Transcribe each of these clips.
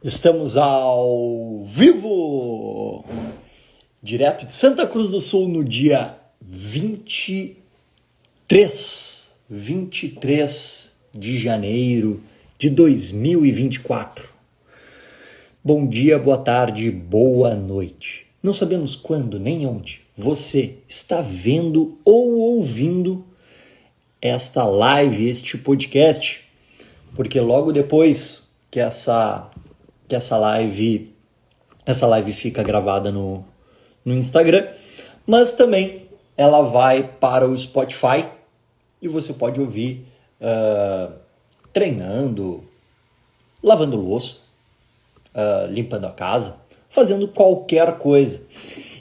Estamos ao vivo, direto de Santa Cruz do Sul, no dia 23 de janeiro de 2024. Bom dia, boa tarde, boa noite. Não sabemos quando nem onde você está vendo ou ouvindo esta live, este podcast, porque logo depois que essa live fica gravada no Instagram, mas também ela vai para o Spotify e você pode ouvir treinando, lavando louça, limpando a casa, fazendo qualquer coisa.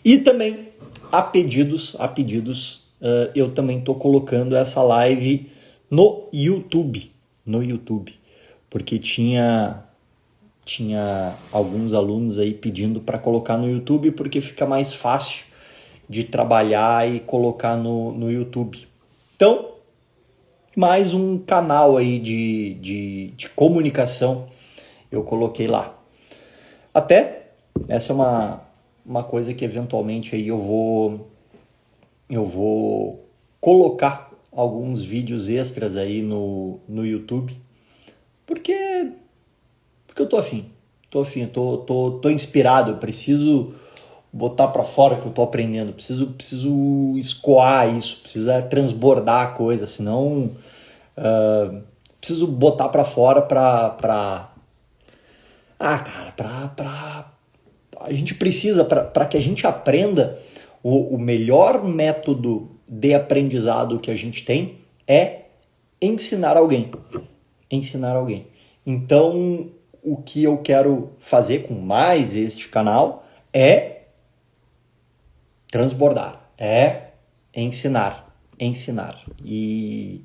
E também a pedidos eu também estou colocando essa live no YouTube, porque tinha alguns alunos aí pedindo para colocar no YouTube, porque fica mais fácil de trabalhar e colocar no YouTube. Então, mais um canal aí de comunicação eu coloquei lá. Até essa é uma coisa que eventualmente aí eu vou colocar alguns vídeos extras aí no YouTube, porque eu tô afim, tô inspirado, eu preciso botar para fora o que eu tô aprendendo, preciso escoar isso, precisa transbordar a coisa, senão preciso botar para fora a gente precisa, para que a gente aprenda. O melhor método de aprendizado que a gente tem é ensinar alguém. Então, o que eu quero fazer com mais este canal é transbordar, é ensinar e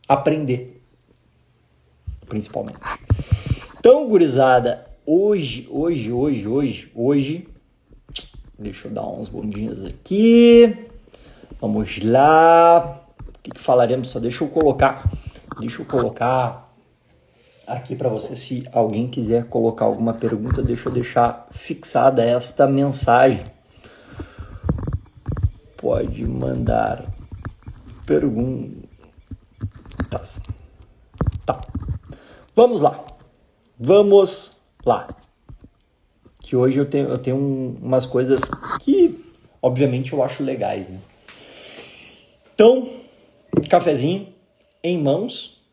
aprender, principalmente. Então, gurizada, hoje, deixa eu dar uns bondinhos aqui, vamos lá, o que falaremos? Só deixa eu colocar aqui para você, se alguém quiser colocar alguma pergunta, deixa eu deixar fixada esta mensagem. Pode mandar perguntas. Tá. Vamos lá. Que hoje eu tenho umas coisas que, obviamente, eu acho legais, né? Então, cafezinho em mãos.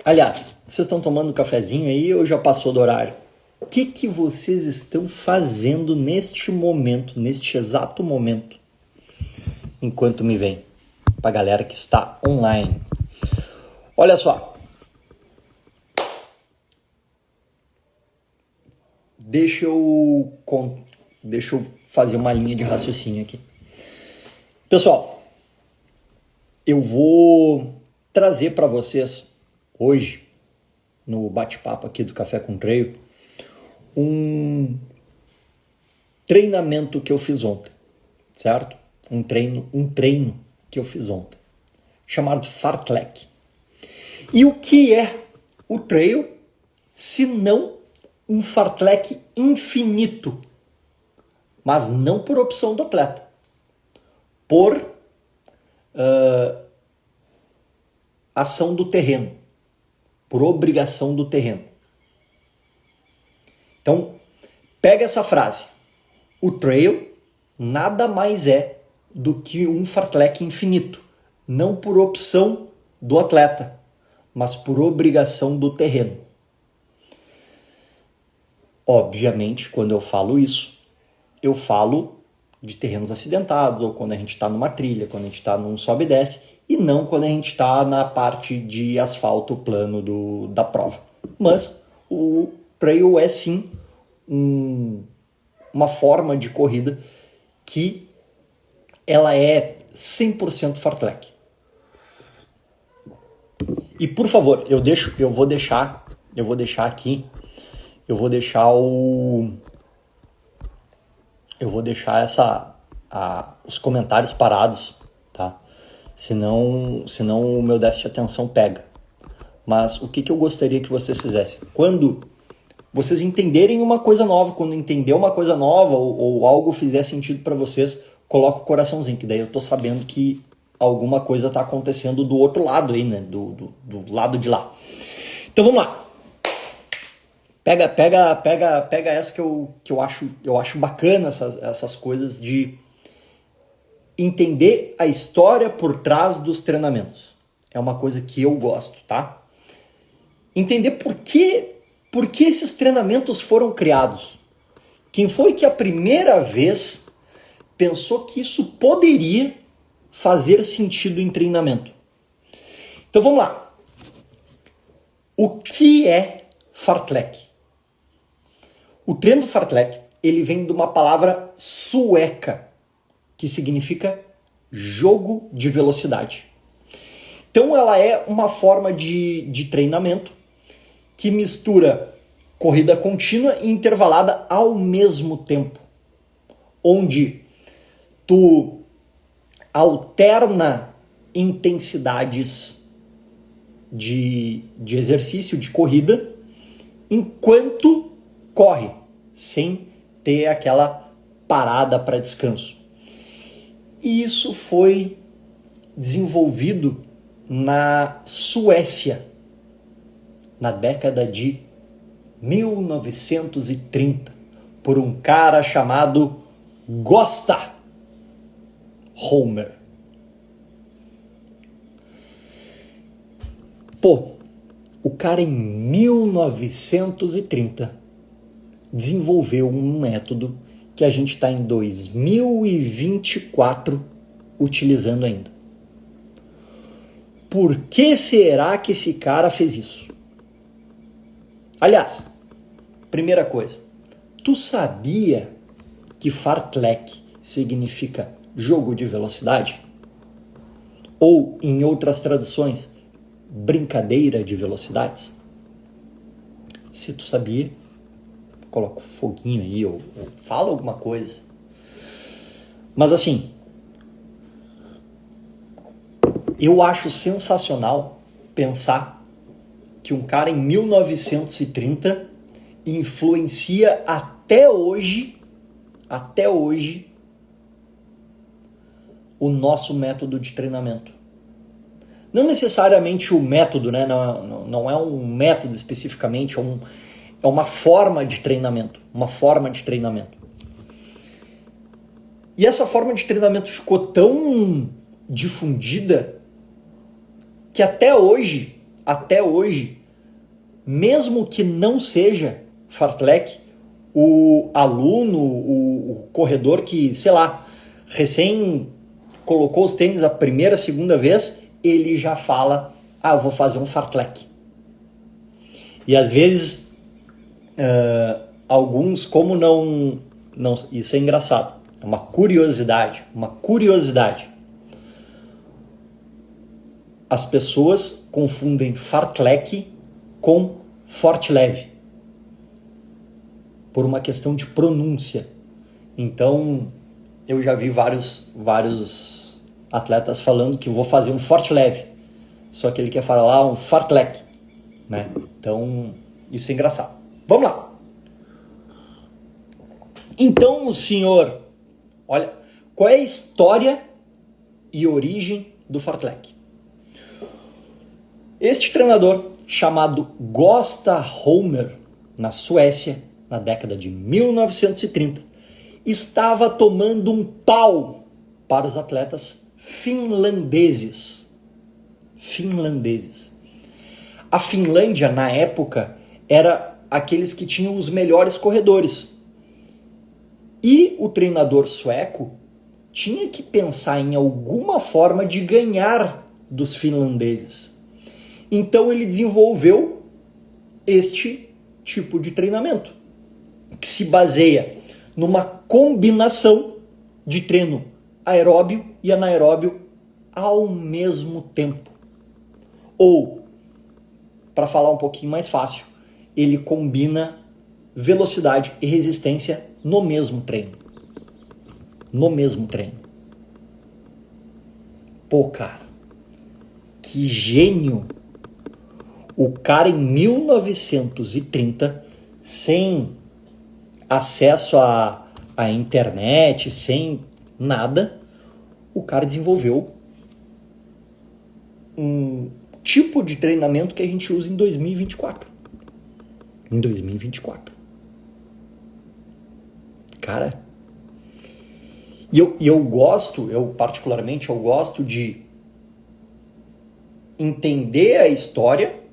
Aliás, vocês estão tomando cafezinho aí ou já passou do horário? O que vocês estão fazendo neste exato momento, enquanto me vem? Pra galera que está online. Olha só. Deixa eu fazer uma linha de raciocínio aqui. Pessoal, eu vou trazer para vocês hoje, no bate-papo aqui do Café com Treino, um treinamento que eu fiz ontem, certo? Um treino que eu fiz ontem, chamado Fartlek. E o que é o trail, se não um fartlek infinito, mas não por opção do atleta, por ação do terreno, por obrigação do terreno. Então, pega essa frase. O trail nada mais é do que um fartlek infinito, não por opção do atleta, mas por obrigação do terreno. Obviamente, quando eu falo isso, eu falo de terrenos acidentados, ou quando a gente está numa trilha, quando a gente está num sobe e desce, e não quando a gente está na parte de asfalto plano da prova. Mas o trail é sim uma forma de corrida que ela é 100% fartlek. E por favor, eu vou deixar os comentários parados, tá? Senão o meu déficit de atenção pega. Mas o que eu gostaria que vocês fizessem? Quando vocês entenderem uma coisa nova, quando entender uma coisa nova ou algo fizer sentido para vocês, coloca o coraçãozinho, que daí eu tô sabendo que alguma coisa tá acontecendo do outro lado aí, né? Do lado de lá. Então vamos lá. Pega essa que eu acho bacana, essas coisas de entender a história por trás dos treinamentos. É uma coisa que eu gosto, tá? Entender por que esses treinamentos foram criados. Quem foi que a primeira vez pensou que isso poderia fazer sentido em treinamento? Então vamos lá. O que é fartlek? O treino do fartlek, ele vem de uma palavra sueca, que significa jogo de velocidade. Então ela é uma forma de treinamento que mistura corrida contínua e intervalada ao mesmo tempo, onde tu alterna intensidades de exercício, de corrida, enquanto corre, sem ter aquela parada para descanso. E isso foi desenvolvido na Suécia, na década de 1930, por um cara chamado Gösta Holmer. Pô, o cara em 1930 desenvolveu um método que a gente está em 2024 utilizando ainda. Por que será que esse cara fez isso? Aliás, primeira coisa, tu sabia que fartlek significa jogo de velocidade? Ou, em outras traduções, brincadeira de velocidades? Se tu sabia, coloca um foguinho aí ou fala alguma coisa. Mas assim, eu acho sensacional pensar que um cara em 1930 influencia até hoje o nosso método de treinamento. Não necessariamente o método, né? Não é um método especificamente, é uma forma de treinamento. E essa forma de treinamento ficou tão difundida que até hoje, mesmo que não seja fartlek, o aluno, o corredor que, sei lá, recém colocou os tênis a primeira, segunda vez, ele já fala, eu vou fazer um fartlek. E às vezes, alguns, como não, isso é engraçado, é uma curiosidade. As pessoas confundem fartlek com forte leve, por uma questão de pronúncia. Então, eu já vi vários atletas falando que vou fazer um forte leve, só que ele quer falar um fartlek, né? Então, isso é engraçado. Vamos lá. Então, senhor, olha, qual é a história e origem do fartlek? Este treinador, chamado Gösta Holmer, na Suécia, na década de 1930, estava tomando um pau para os atletas finlandeses. A Finlândia, na época, era aqueles que tinham os melhores corredores. E o treinador sueco tinha que pensar em alguma forma de ganhar dos finlandeses. Então ele desenvolveu este tipo de treinamento, que se baseia numa combinação de treino aeróbio e anaeróbio ao mesmo tempo. Ou, para falar um pouquinho mais fácil, ele combina velocidade e resistência no mesmo treino. Pô, cara, que gênio! O cara em 1930, sem acesso à internet, sem nada, o cara desenvolveu um tipo de treinamento que a gente usa em 2024. Em 2024. Cara, eu particularmente gosto de entender a história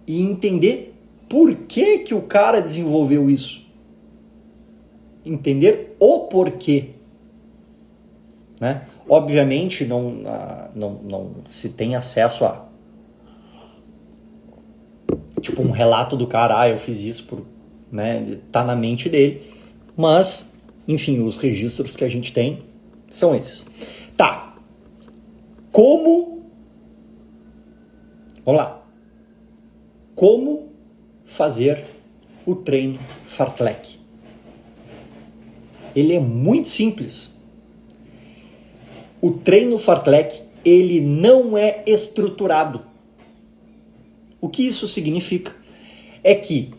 e entender por que que o cara desenvolveu isso. Entender o porquê. Né? Obviamente não se tem acesso a tipo um relato do cara, eu fiz isso por, né, tá na mente dele, mas enfim, os registros que a gente tem são esses. Tá. Vamos lá. Como fazer o treino fartlek? Ele é muito simples. O treino fartlek, ele não é estruturado. O que isso significa? É que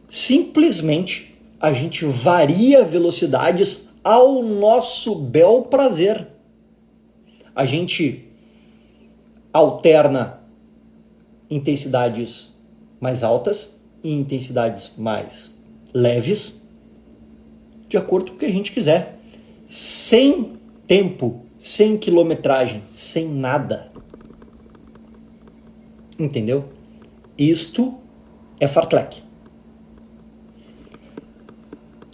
simplesmente a gente varia velocidades ao nosso bel prazer. A gente alterna intensidades mais altas e intensidades mais leves, de acordo com o que a gente quiser. Sem tempo, sem quilometragem, sem nada. Entendeu? Isto é fartlek.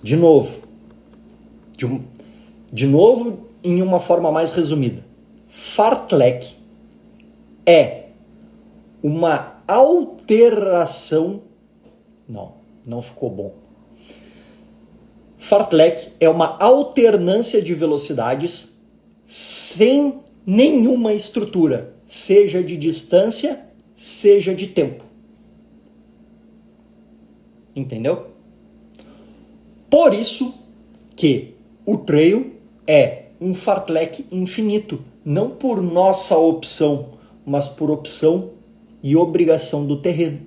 De novo, em uma forma mais resumida. Fartlek é uma alteração... Não ficou bom. Fartlek é uma alternância de velocidades sem nenhuma estrutura, seja de distância, seja de tempo. Entendeu? Por isso que o trail é um fartlek infinito, não por nossa opção, mas por opção e obrigação do terreno.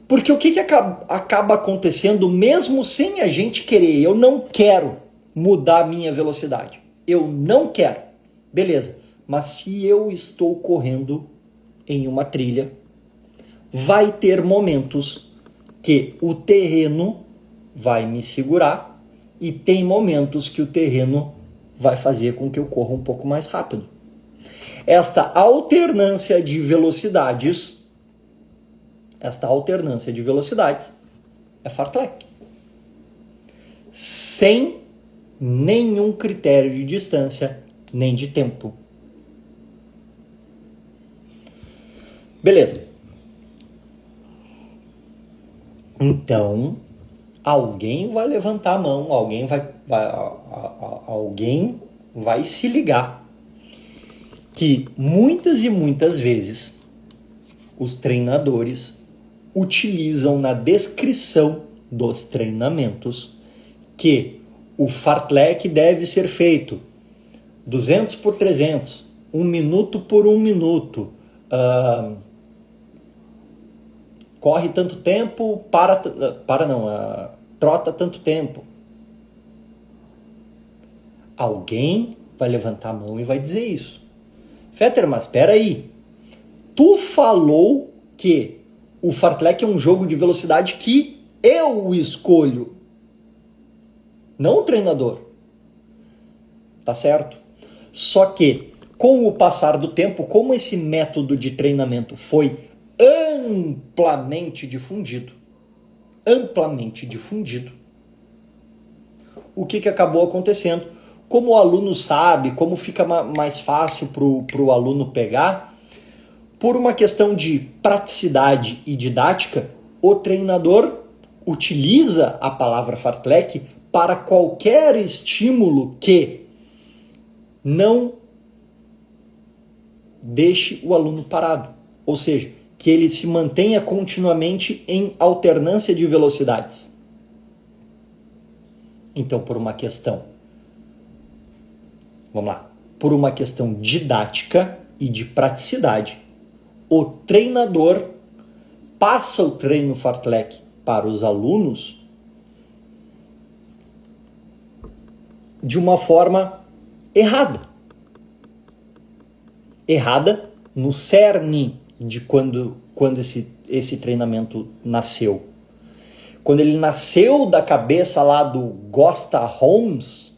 Porque o que acaba acontecendo mesmo sem a gente querer? Eu não quero mudar a minha velocidade. Eu não quero. Beleza. Mas se eu estou correndo em uma trilha, vai ter momentos que o terreno vai me segurar e tem momentos que o terreno vai fazer com que eu corra um pouco mais rápido. Esta alternância de velocidades é fartlek. Sem nenhum critério de distância nem de tempo. Beleza. Então, alguém vai levantar a mão, alguém vai se ligar que muitas e muitas vezes os treinadores utilizam na descrição dos treinamentos que o fartlek deve ser feito 200 por 300, 1 minuto por 1 minuto, corre tanto tempo, trota tanto tempo. Alguém vai levantar a mão e vai dizer isso. Fetter, mas espera aí. Tu falou que o fartlek é um jogo de velocidade que eu escolho, não o treinador. Tá certo? Só que, com o passar do tempo, como esse método de treinamento foi amplamente difundido, o que acabou acontecendo? Como o aluno sabe, como fica mais fácil para o aluno pegar, por uma questão de praticidade e didática, o treinador utiliza a palavra fartlek para qualquer estímulo que não deixe o aluno parado. Ou seja, que ele se mantenha continuamente em alternância de velocidades. Então, por uma questão didática, e de praticidade, o treinador passa o treino fartlek para os alunos de uma forma errada. Errada no cerne de quando esse treinamento nasceu. Quando ele nasceu da cabeça lá do Gosta Homer,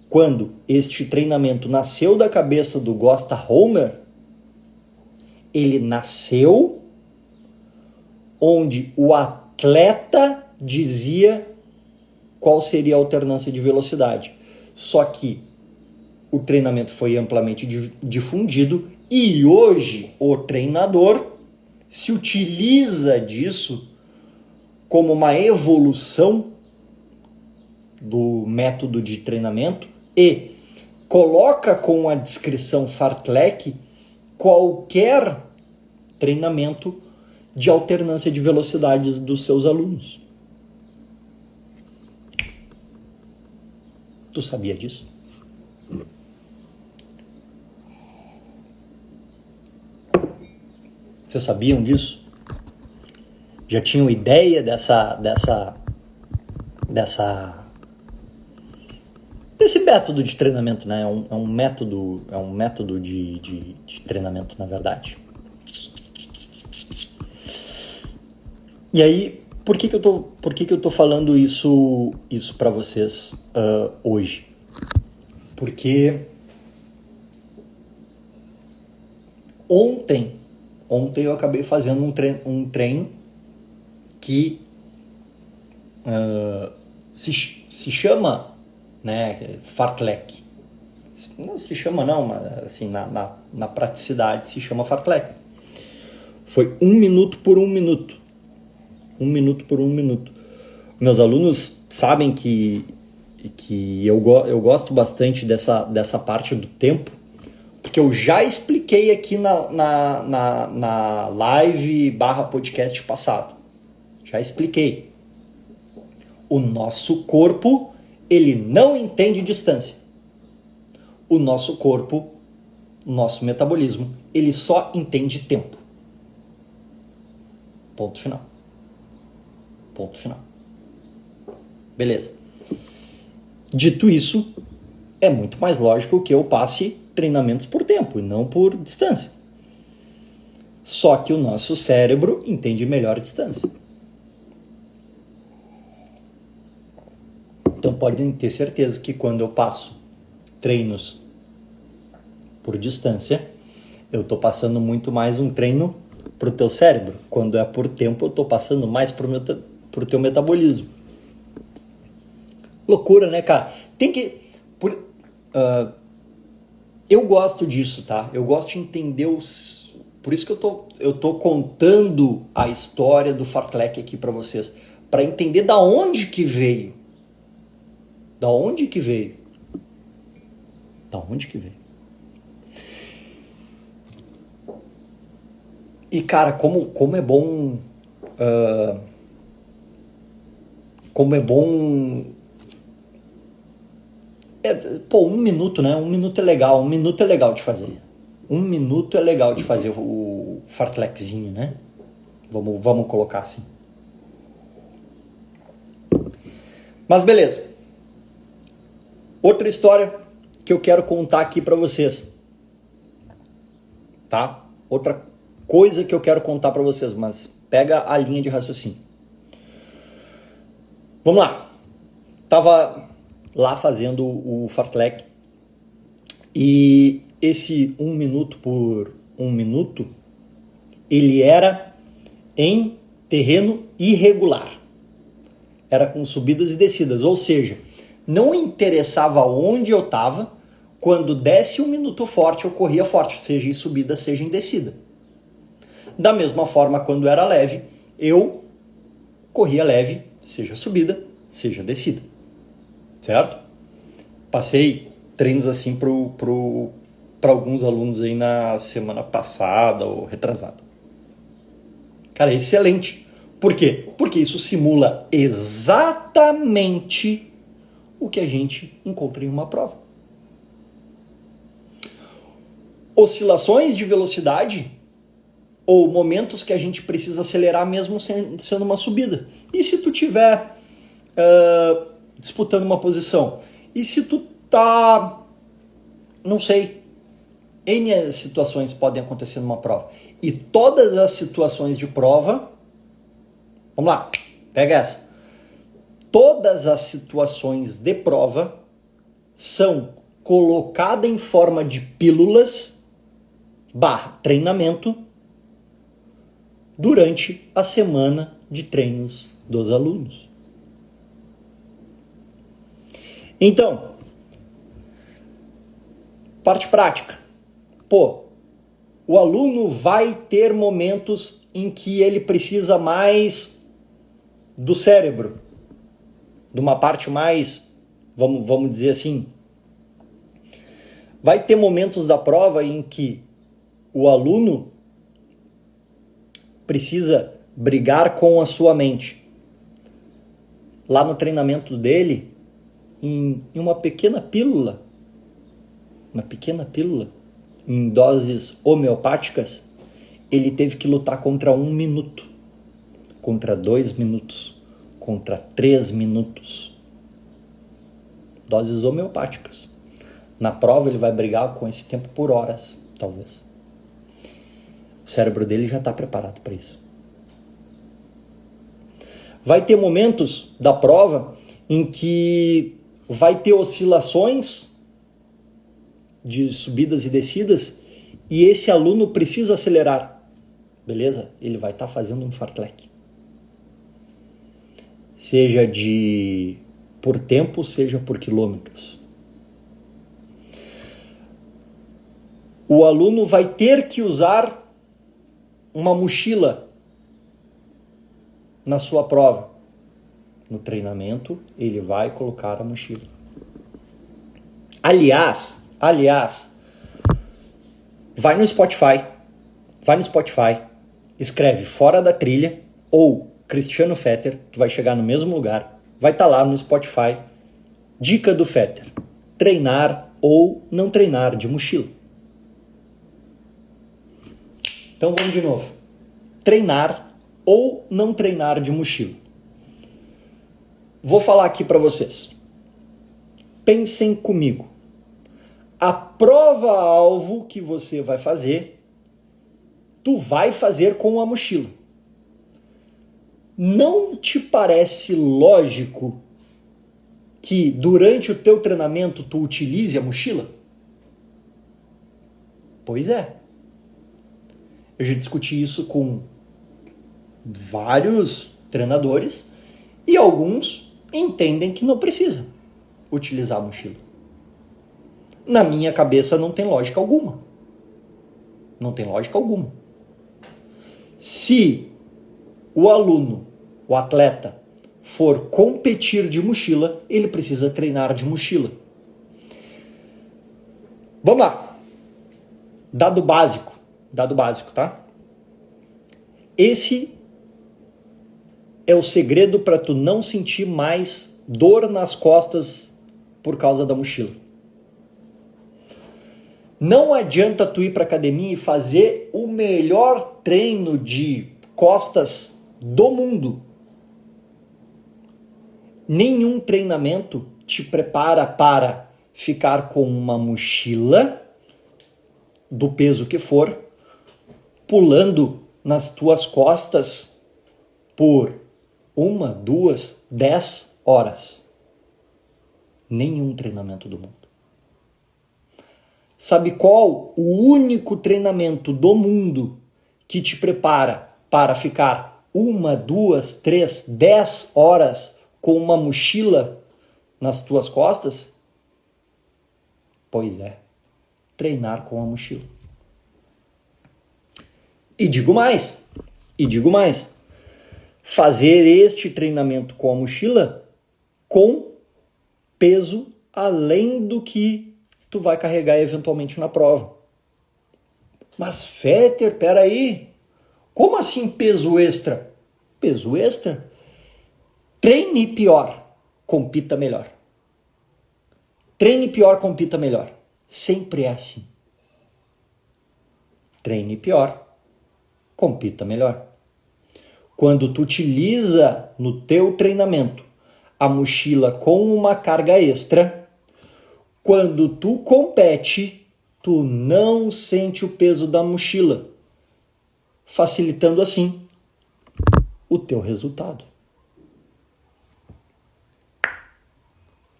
quando este treinamento nasceu da cabeça do Gosta Homer, ele nasceu onde o atleta dizia qual seria a alternância de velocidade. Só que o treinamento foi amplamente difundido e hoje o treinador se utiliza disso como uma evolução do método de treinamento e coloca com a descrição fartlek qualquer treinamento de alternância de velocidades dos seus alunos. Tu sabia disso? Vocês sabiam disso? Já tinham ideia desse método de treinamento, né? É um método de treinamento, na verdade. E aí, por que eu tô falando isso para vocês hoje? Porque ontem eu acabei fazendo um treino que se chama, né, fartlek. Não se chama não, mas assim, na praticidade se chama fartlek. Foi 1 minuto por 1 minuto. 1 minuto por 1 minuto. Meus alunos sabem que eu gosto bastante dessa parte do tempo, porque eu já expliquei aqui na live / podcast passado. Já expliquei. O nosso corpo, ele não entende distância. O nosso corpo, nosso metabolismo, ele só entende tempo. Ponto final. Ponto final. Beleza. Dito isso, é muito mais lógico que eu passe treinamentos por tempo e não por distância. Só que o nosso cérebro entende melhor a distância. Então podem ter certeza que quando eu passo treinos por distância, eu estou passando muito mais um treino para o teu cérebro. Quando é por tempo, eu estou passando mais para o teu metabolismo. Loucura, né, cara? Tem que... eu gosto disso, tá? Eu gosto de entender Por isso que eu tô contando a história do fartlek aqui para vocês. Para entender da onde que veio. Da onde que veio. Da onde que veio. E, cara, como é bom... como é bom... 1 minuto, né? 1 minuto é legal. 1 minuto é legal de fazer. 1 minuto é legal de fazer o fartlekzinho, né? Vamos colocar assim. Mas beleza. Outra história que eu quero contar aqui para vocês. Tá? Outra coisa que eu quero contar para vocês, mas pega a linha de raciocínio. Vamos lá. Tava lá fazendo o fartlek e esse 1 minuto por 1 minuto, ele era em terreno irregular. Era com subidas e descidas, ou seja, não interessava onde eu estava, quando desse 1 minuto forte, eu corria forte, seja em subida, seja em descida. Da mesma forma, quando era leve, eu corria leve, seja subida, seja descida. Certo? Passei treinos assim para alguns alunos aí na semana passada ou retrasada. Cara, é excelente. Por quê? Porque isso simula exatamente o que a gente encontra em uma prova. Oscilações de velocidade ou momentos que a gente precisa acelerar mesmo sendo uma subida. E se tu tiver disputando uma posição? E se tu tá, não sei, N situações podem acontecer numa prova. E todas as situações de prova, vamos lá, pega essa. Todas as situações de prova são colocadas em forma de pílulas / treinamento durante a semana de treinos dos alunos. Então, parte prática. O aluno vai ter momentos em que ele precisa mais do cérebro, de uma parte mais, vamos dizer assim. Vai ter momentos da prova em que o aluno precisa brigar com a sua mente. Lá no treinamento dele, em uma pequena pílula, em doses homeopáticas, ele teve que lutar contra 1 minuto, contra 2 minutos, contra 3 minutos. Doses homeopáticas. Na prova ele vai brigar com esse tempo por horas, talvez. O cérebro dele já está preparado para isso. Vai ter momentos da prova em que vai ter oscilações de subidas e descidas e esse aluno precisa acelerar. Beleza? Ele vai estar fazendo um fartlek. Seja por tempo, seja por quilômetros. O aluno vai ter que usar uma mochila na sua prova. No treinamento, ele vai colocar a mochila. Aliás, vai no Spotify, escreve Fora da Trilha ou Cristiano Fetter, tu vai chegar no mesmo lugar, vai estar lá no Spotify, dica do Fetter, treinar ou não treinar de mochila. Então vamos de novo, treinar ou não treinar de mochila. Vou falar aqui para vocês, pensem comigo, a prova-alvo que você vai fazer, tu vai fazer com a mochila. Não te parece lógico que durante o teu treinamento tu utilize a mochila? Pois é. Eu já discuti isso com vários treinadores e alguns entendem que não precisa utilizar a mochila. Na minha cabeça não tem lógica alguma. Não tem lógica alguma. Se o aluno, o atleta, for competir de mochila, ele precisa treinar de mochila. Vamos lá. Dado básico, tá? Esse é o segredo para tu não sentir mais dor nas costas por causa da mochila. Não adianta tu ir para academia e fazer o melhor treino de costas do mundo. Nenhum treinamento te prepara para ficar com uma mochila do peso que for, pulando nas tuas costas por 1, 2, 10 horas. Nenhum treinamento do mundo. Sabe qual o único treinamento do mundo que te prepara para ficar 1, 2, 3, 10 horas com uma mochila nas tuas costas? Pois é, treinar com a mochila. E digo mais, fazer este treinamento com a mochila com peso além do que tu vai carregar eventualmente na prova. Mas Fetter, peraí, como assim peso extra? Peso extra? Treine pior, compita melhor. Treine pior, compita melhor. Sempre é assim. Treine pior, compita melhor. Quando tu utiliza no teu treinamento a mochila com uma carga extra, quando tu compete, tu não sente o peso da mochila, facilitando assim o teu resultado.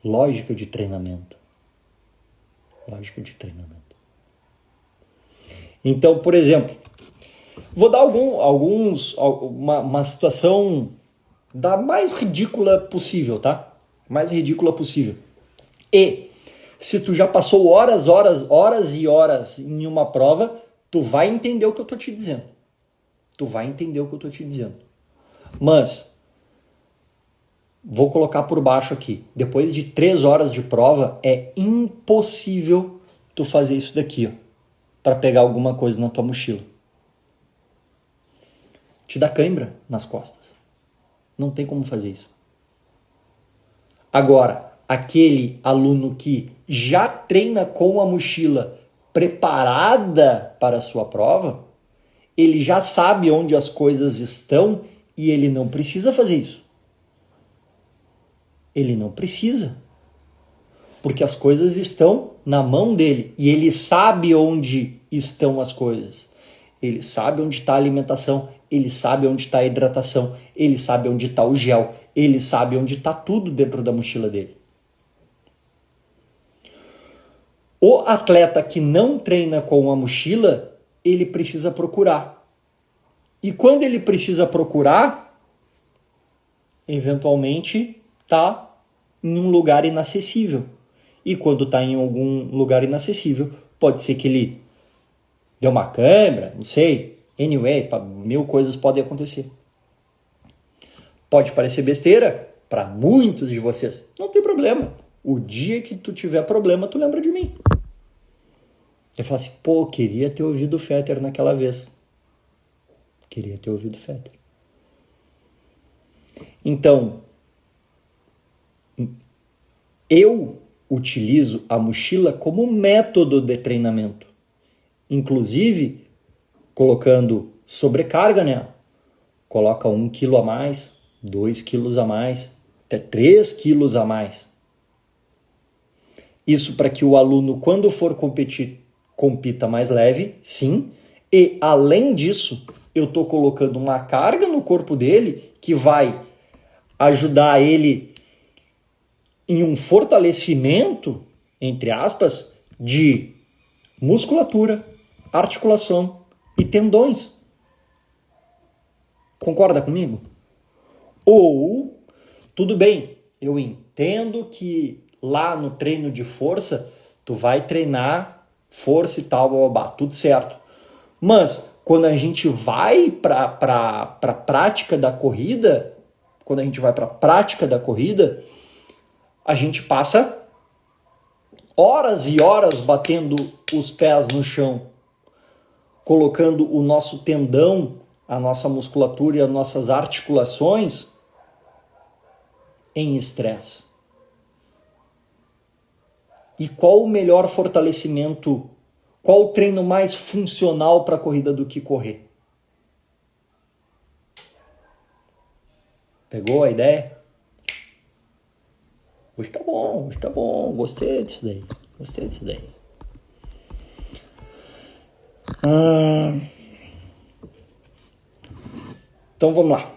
Lógica de treinamento. Lógica de treinamento. Então, por exemplo, vou dar uma situação da mais ridícula possível, tá? Mais ridícula possível. E se tu já passou horas e horas em uma prova, tu vai entender o que eu tô te dizendo. Tu vai entender o que eu tô te dizendo. Mas vou colocar por baixo aqui. Depois de 3 horas de prova, é impossível tu fazer isso daqui, ó, para pegar alguma coisa na tua mochila. Te dá cãibra nas costas. Não tem como fazer isso. Agora, aquele aluno que já treina com a mochila preparada para a sua prova, ele já sabe onde as coisas estão e ele não precisa fazer isso. Ele não precisa. Porque as coisas estão na mão dele e ele sabe onde estão as coisas. Ele sabe onde está a alimentação, ele sabe onde está a hidratação, ele sabe onde está o gel, ele sabe onde está tudo dentro da mochila dele. O atleta que não treina com a mochila, ele precisa procurar. E quando ele precisa procurar, eventualmente está em um lugar inacessível. E quando está em algum lugar inacessível, pode ser que ele deu uma câimbra, não sei. Anyway, 1000 coisas podem acontecer. Pode parecer besteira para muitos de vocês. Não tem problema. O dia que tu tiver problema, tu lembra de mim. Eu falo assim, pô, queria ter ouvido o Fetter naquela vez. Queria ter ouvido o Fetter. Então, eu utilizo a mochila como método de treinamento. Inclusive, colocando sobrecarga nela. Coloca 1 quilo a mais, 2 quilos a mais, até 3 quilos a mais. Isso para que o aluno, quando for competir, compita mais leve, sim. E, além disso, eu estou colocando uma carga no corpo dele que vai ajudar ele em um fortalecimento, entre aspas, de musculatura, articulação e tendões. Concorda comigo? Ou, tudo bem, eu entendo que lá no treino de força, tu vai treinar força e tal, blá, blá, blá, tudo certo. Mas, quando a gente vai para a prática da corrida, a gente passa horas e horas batendo os pés no chão, colocando o nosso tendão, a nossa musculatura e as nossas articulações em estresse. E qual o melhor fortalecimento, qual o treino mais funcional para a corrida do que correr? Pegou a ideia? Hoje tá bom, gostei disso daí. Então vamos lá.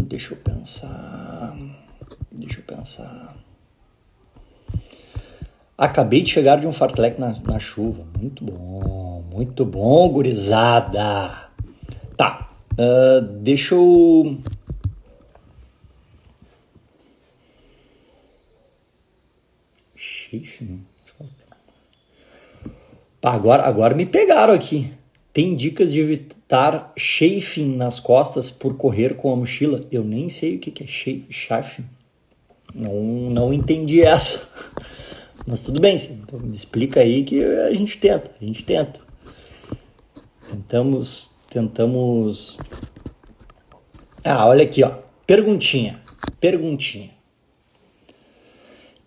Deixa eu pensar. Acabei de chegar de um fartlek na chuva. Muito bom, gurizada. Tá, deixa eu... Agora me pegaram aqui. Tem dicas de evitar chafing nas costas por correr com a mochila? Eu nem sei o que é chafing. Não entendi essa. Mas tudo bem, então me explica aí que a gente tenta. Tentamos... olha aqui, ó. Perguntinha.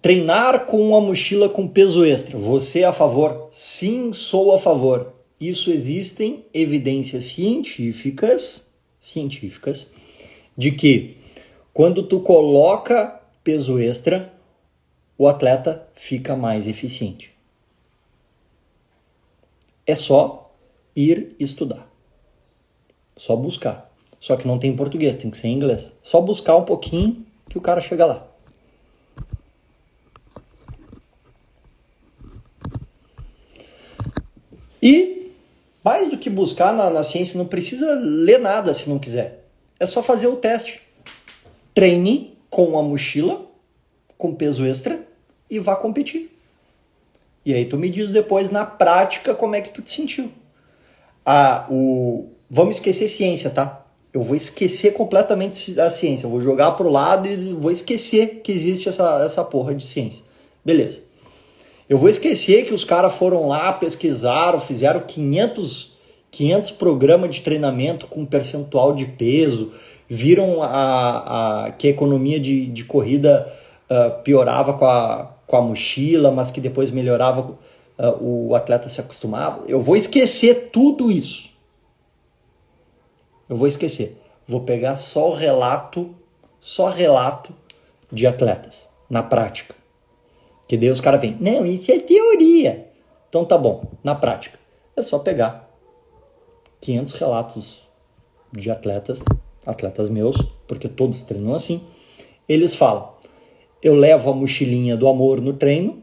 Treinar com uma mochila com peso extra. Você é a favor? Sim, sou a favor. Isso existem evidências científicas de que quando tu coloca peso extra, o atleta fica mais eficiente. É só ir estudar. Só buscar. Só que não tem em português, tem que ser em inglês. Só buscar um pouquinho que o cara chega lá. E, mais do que buscar na ciência, não precisa ler nada se não quiser. É só fazer o teste. Treine com a mochila, com peso extra, e vá competir. E aí tu me diz depois, na prática, como é que tu te sentiu. Vamos esquecer ciência, tá? Eu vou esquecer completamente a ciência. Eu vou jogar pro lado e vou esquecer que existe essa porra de ciência. Beleza. Eu vou esquecer que os caras foram lá, pesquisaram, fizeram 500 programas de treinamento com percentual de peso, viram que a economia de corrida piorava com a mochila, mas que depois melhorava, o atleta se acostumava. Eu vou esquecer tudo isso. Eu vou esquecer. Vou pegar só relato de atletas, na prática. Que daí os caras vêm, não, isso é teoria. Então tá bom, na prática. É só pegar 500 relatos de atletas meus, porque todos treinam assim. Eles falam, eu levo a mochilinha do amor no treino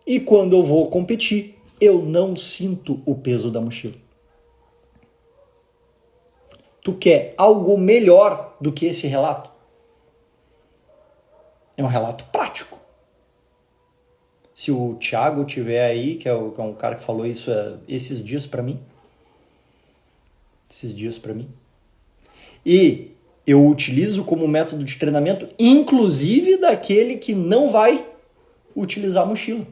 e quando eu vou competir, eu não sinto o peso da mochila. Tu quer algo melhor do que esse relato? É um relato prático. Se o Thiago tiver aí, que é um cara que falou isso esses dias para mim. E eu utilizo como método de treinamento, inclusive daquele que não vai utilizar a mochila.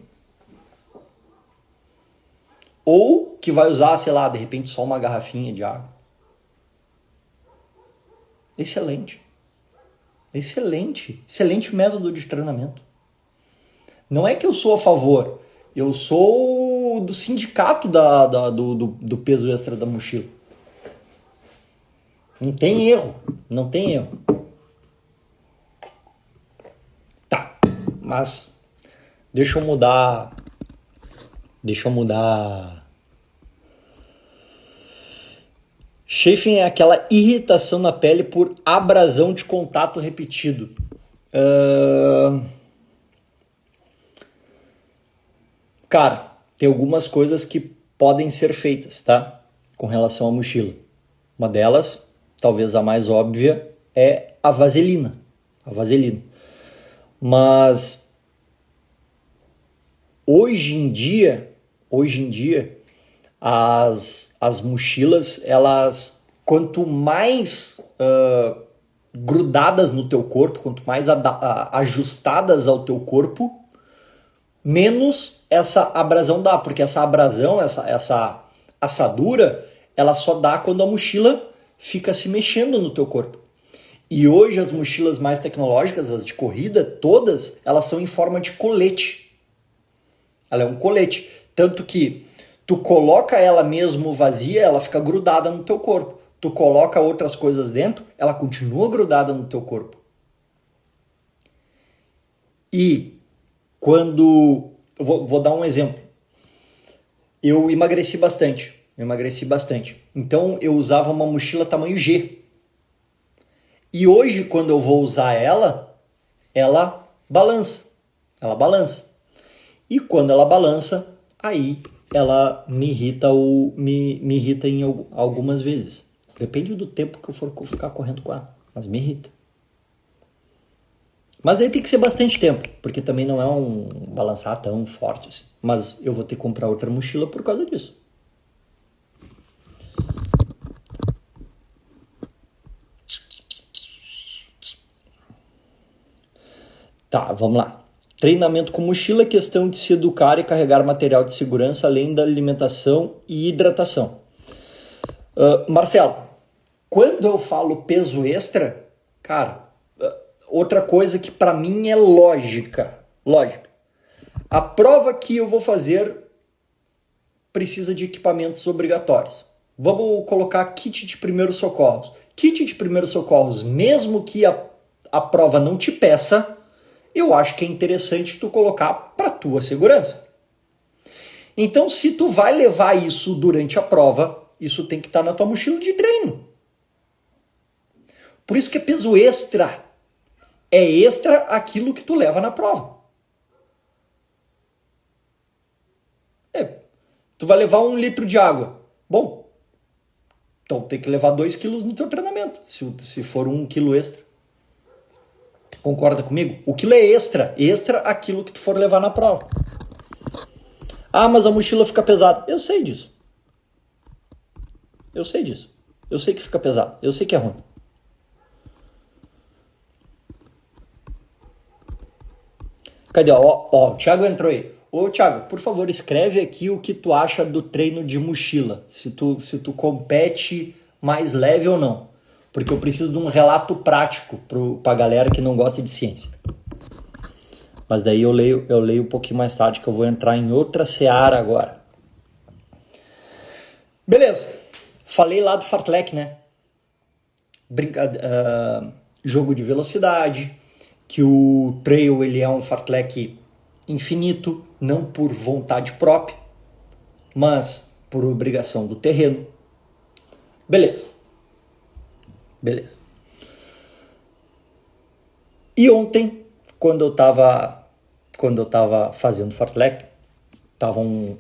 Ou que vai usar, sei lá, de repente só uma garrafinha de água. Excelente método de treinamento. Não é que eu sou a favor, eu sou do sindicato do peso extra da mochila. Não tem erro. Tá, mas deixa eu mudar. Chafing é aquela irritação na pele por abrasão de contato repetido. Cara, tem algumas coisas que podem ser feitas, tá? Com relação à mochila. Uma delas, talvez a mais óbvia, é a vaselina. Mas hoje em dia, as mochilas, elas, quanto mais grudadas no teu corpo, quanto mais ajustadas ao teu corpo, menos essa abrasão dá, porque essa abrasão, essa assadura, ela só dá quando a mochila fica se mexendo no teu corpo. E hoje as mochilas mais tecnológicas, as de corrida, todas, elas são em forma de colete. Ela é um colete, tanto que tu coloca ela mesmo vazia, ela fica grudada no teu corpo. Tu coloca outras coisas dentro, ela continua grudada no teu corpo. E quando... Vou dar um exemplo. Eu emagreci bastante. Então eu usava uma mochila tamanho G. E hoje, quando eu vou usar ela balança. E quando ela balança, aí ela me irrita em algumas vezes. Depende do tempo que eu for ficar correndo com ela, mas me irrita. Mas aí tem que ser bastante tempo, porque também não é um balançar tão forte assim. Mas eu vou ter que comprar outra mochila por causa disso. Tá, vamos lá. Treinamento com mochila é questão de se educar e carregar material de segurança, além da alimentação e hidratação. Marcelo, quando eu falo peso extra, cara, outra coisa que para mim é lógica. Lógica. A prova que eu vou fazer precisa de equipamentos obrigatórios. Vamos colocar kit de primeiros socorros. Kit de primeiros socorros, mesmo que a prova não te peça, eu acho que é interessante tu colocar para tua segurança. Então, se tu vai levar isso durante a prova, isso tem que estar na tua mochila de treino. Por isso que é peso extra. É extra aquilo que tu leva na prova. Tu vai levar 1 litro de água. Bom, então tem que levar 2 quilos no teu treinamento, se for 1 quilo extra. Concorda comigo? O quilo é extra. Extra aquilo que tu for levar na prova. Ah, mas a mochila fica pesada. Eu sei disso. Eu sei disso. Eu sei que fica pesado. Eu sei que é ruim. Cadê? Ó, o Thiago entrou aí. Ô, Thiago, por favor, escreve aqui o que tu acha do treino de mochila. Se tu compete mais leve ou não. Porque eu preciso de um relato prático pra galera que não gosta de ciência. Mas daí eu leio um pouquinho mais tarde, que eu vou entrar em outra seara agora. Beleza. Falei lá do fartlek, né? Jogo de velocidade, que o trail ele é um fartlek infinito, não por vontade própria, mas por obrigação do terreno. Beleza. E ontem, quando eu tava fazendo fartlek, tava um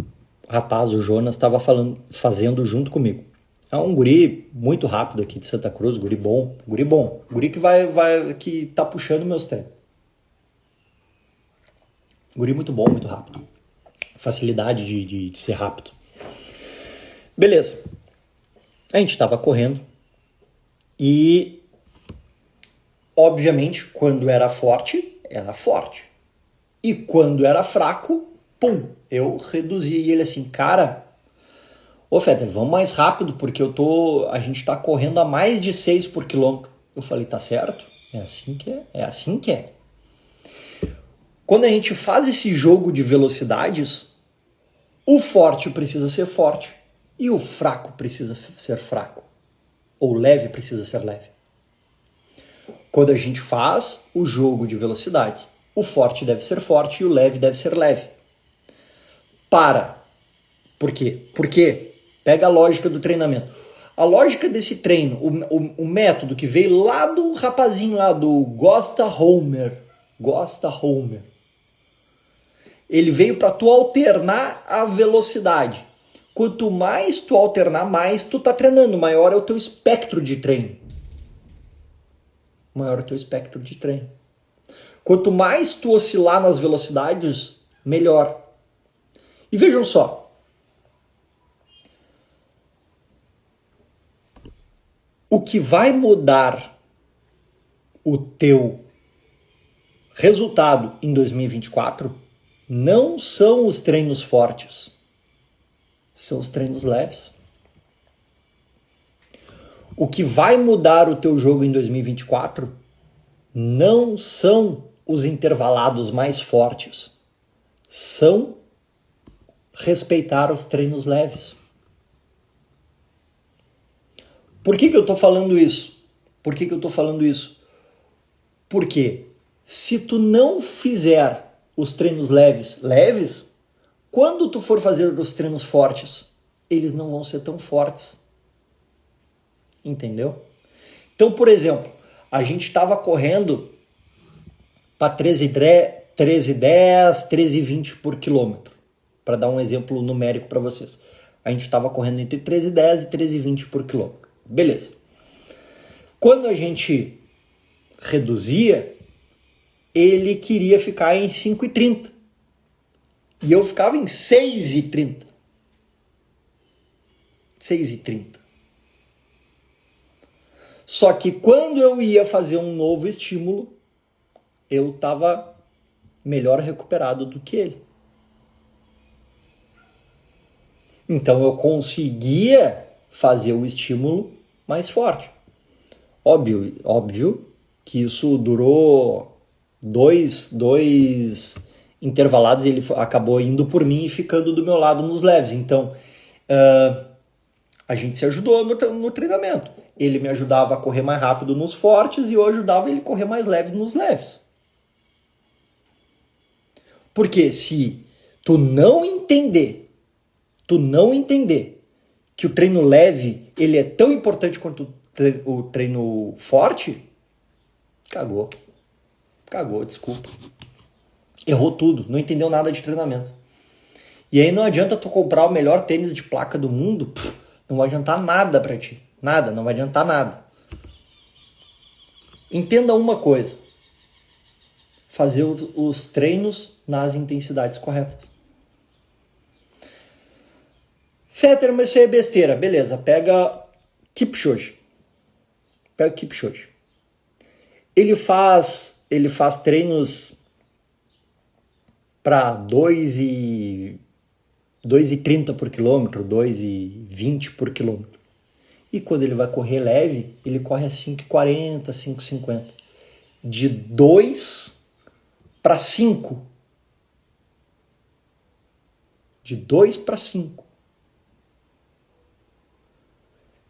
rapaz, o Jonas, tava fazendo junto comigo. É um guri muito rápido aqui de Santa Cruz, guri bom. Guri que tá puxando meus treinos. Guri muito bom, muito rápido. Facilidade de ser rápido. Beleza. A gente tava correndo e, obviamente, quando era forte, era forte. E quando era fraco, pum, eu reduzia. E ele assim, cara, ô Feder, vamos mais rápido, porque a gente tá correndo a mais de 6 por quilômetro. Eu falei, tá certo? É assim que é. Quando a gente faz esse jogo de velocidades, o forte precisa ser forte e o fraco precisa ser fraco. Ou leve precisa ser leve. Quando a gente faz o jogo de velocidades, o forte deve ser forte e o leve deve ser leve. Por quê? Porque pega a lógica do treinamento. A lógica desse treino, o método que veio lá do rapazinho lá do Gosta Homer. Ele veio para tu alternar a velocidade. Quanto mais tu alternar, mais tu tá treinando, maior é o teu espectro de treino. Quanto mais tu oscilar nas velocidades, melhor. E vejam só. O que vai mudar o teu resultado em 2024 não são os treinos fortes, são os treinos leves. O que vai mudar o teu jogo em 2024 não são os intervalados mais fortes, são respeitar os treinos leves. Por que eu estou falando isso? Porque se tu não fizer os treinos leves, quando tu for fazer os treinos fortes, eles não vão ser tão fortes. Entendeu? Então, por exemplo, a gente estava correndo para 13,10, 13,20 por quilômetro. Para dar um exemplo numérico para vocês. A gente estava correndo entre 13,10 e 13,20 por quilômetro. Beleza. Quando a gente reduzia, ele queria ficar em 5,30. E eu ficava em 6,30. 6,30. Só que quando eu ia fazer um novo estímulo, eu estava melhor recuperado do que ele. Então eu conseguia fazer o estímulo mais forte. Óbvio que isso durou dois intervalados e ele acabou indo por mim e ficando do meu lado nos leves. Então, a gente se ajudou no treinamento. Ele me ajudava a correr mais rápido nos fortes e eu ajudava ele a correr mais leve nos leves. Porque se tu não entender que o treino leve ele é tão importante quanto o treino forte, cagou, desculpa. Errou tudo, não entendeu nada de treinamento. E aí não adianta tu comprar o melhor tênis de placa do mundo, não vai adiantar nada pra ti. Nada, não vai adiantar nada. Entenda uma coisa. Fazer os treinos nas intensidades corretas. Fetter, mas isso aí é besteira. Beleza, pega Kipchoge. Ele faz treinos para 2,30 por quilômetro, 2,20 por quilômetro. E quando ele vai correr leve, ele corre a 5,40, 5,50. De 2 para 5. De 2 para 5.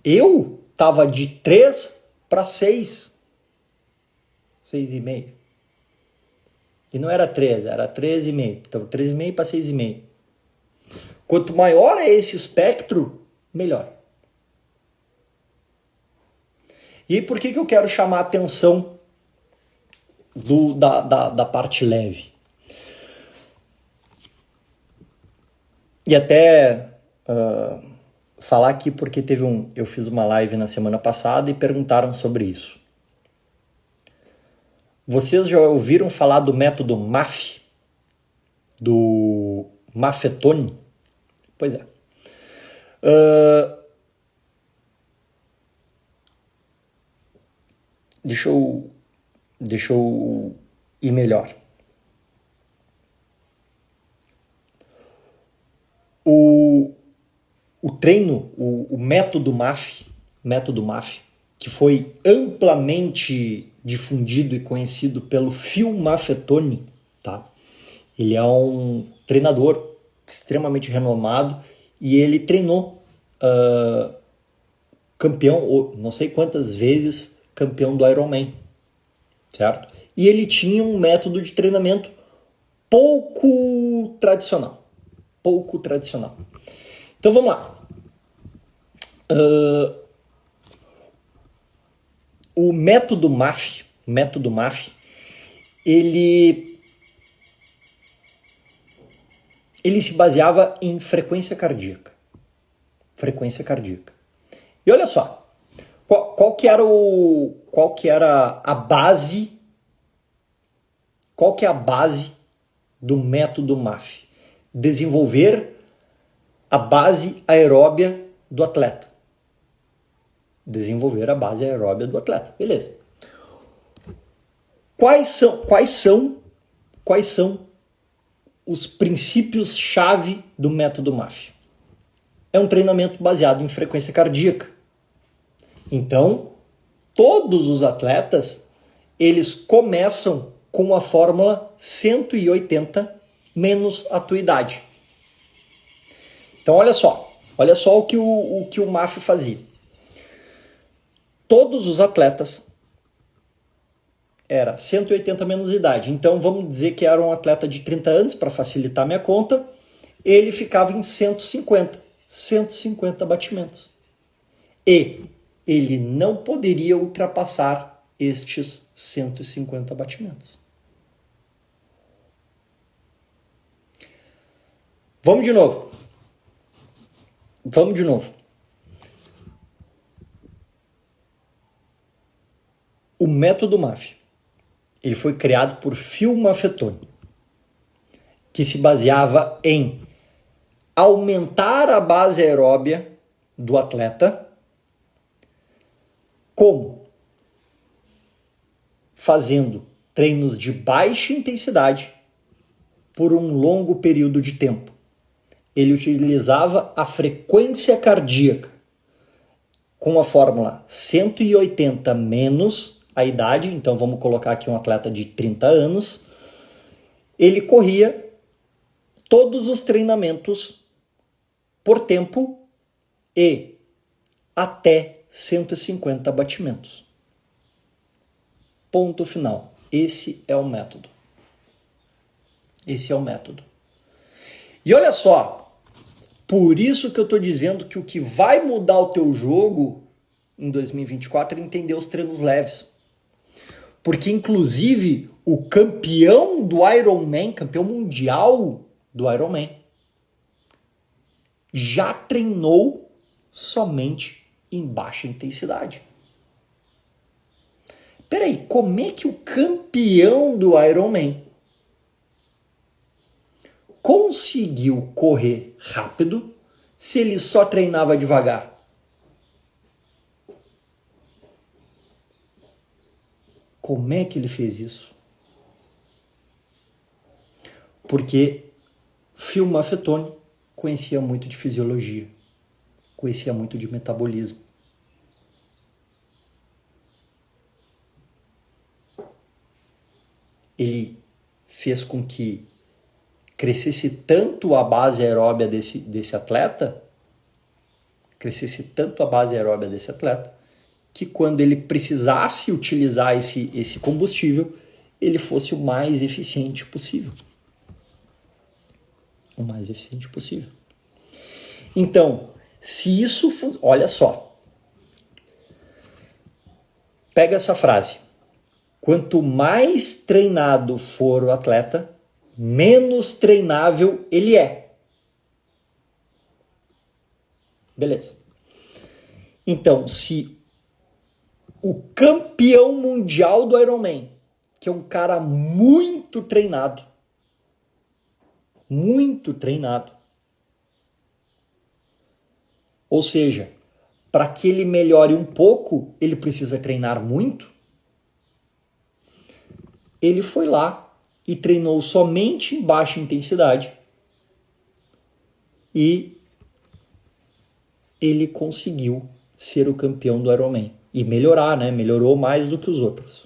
Eu tava de 3 para 6. 6,5. E não era 3, era 13,5. Então 13,5 para 6,5. Quanto maior é esse espectro, melhor. E aí por que eu quero chamar a atenção da parte leve? E até falar aqui porque eu fiz uma live na semana passada e perguntaram sobre isso. Vocês já ouviram falar do método MAF? Do Maffetone? Pois é. Deixa eu ir melhor. O treino, o método MAF, que foi amplamente difundido e conhecido pelo Phil Maffetone, tá? Ele é um treinador extremamente renomado e ele treinou campeão, não sei quantas vezes, campeão do Ironman, certo? E ele tinha um método de treinamento pouco tradicional. Então vamos lá. O método MAF, ele se baseava em frequência cardíaca. E olha só, qual que era a base? Qual que é a base do método MAF? Desenvolver a base aeróbia do atleta. Beleza. Quais são os princípios-chave do método MAF? É um treinamento baseado em frequência cardíaca. Então, todos os atletas, eles começam com a fórmula 180 menos a tua idade. Então, olha só o que o MAF fazia. Todos os atletas era 180 menos idade. Então, vamos dizer que era um atleta de 30 anos, para facilitar minha conta, ele ficava em 150 batimentos. E ele não poderia ultrapassar estes 150 batimentos. Vamos de novo. O método MAF, ele foi criado por Phil Maffetone, que se baseava em aumentar a base aeróbia do atleta. Como? Fazendo treinos de baixa intensidade por um longo período de tempo. Ele utilizava a frequência cardíaca com a fórmula 180 menos a idade, então vamos colocar aqui um atleta de 30 anos, ele corria todos os treinamentos por tempo e até 150 batimentos. Ponto final. Esse é o método. Esse é o método. E olha só, por isso que eu estou dizendo que o que vai mudar o teu jogo em 2024 é entender os treinos leves. Porque, inclusive, o campeão do Ironman, campeão mundial do Ironman, já treinou somente em baixa intensidade. Peraí, como é que o campeão do Ironman conseguiu correr rápido se ele só treinava devagar? Como é que ele fez isso? Porque Phil Maffetone conhecia muito de fisiologia, conhecia muito de metabolismo. Ele fez com que crescesse tanto a base aeróbia desse atleta, que quando ele precisasse utilizar esse combustível, ele fosse o mais eficiente possível. O mais eficiente possível. Então, se isso for... Olha só. Pega essa frase. Quanto mais treinado for o atleta, menos treinável ele é. Beleza. Então, se o campeão mundial do Ironman, que é um cara muito treinado, ou seja, para que ele melhore um pouco, ele precisa treinar muito, ele foi lá e treinou somente em baixa intensidade e ele conseguiu ser o campeão do Ironman e melhorar, né? Melhorou mais do que os outros.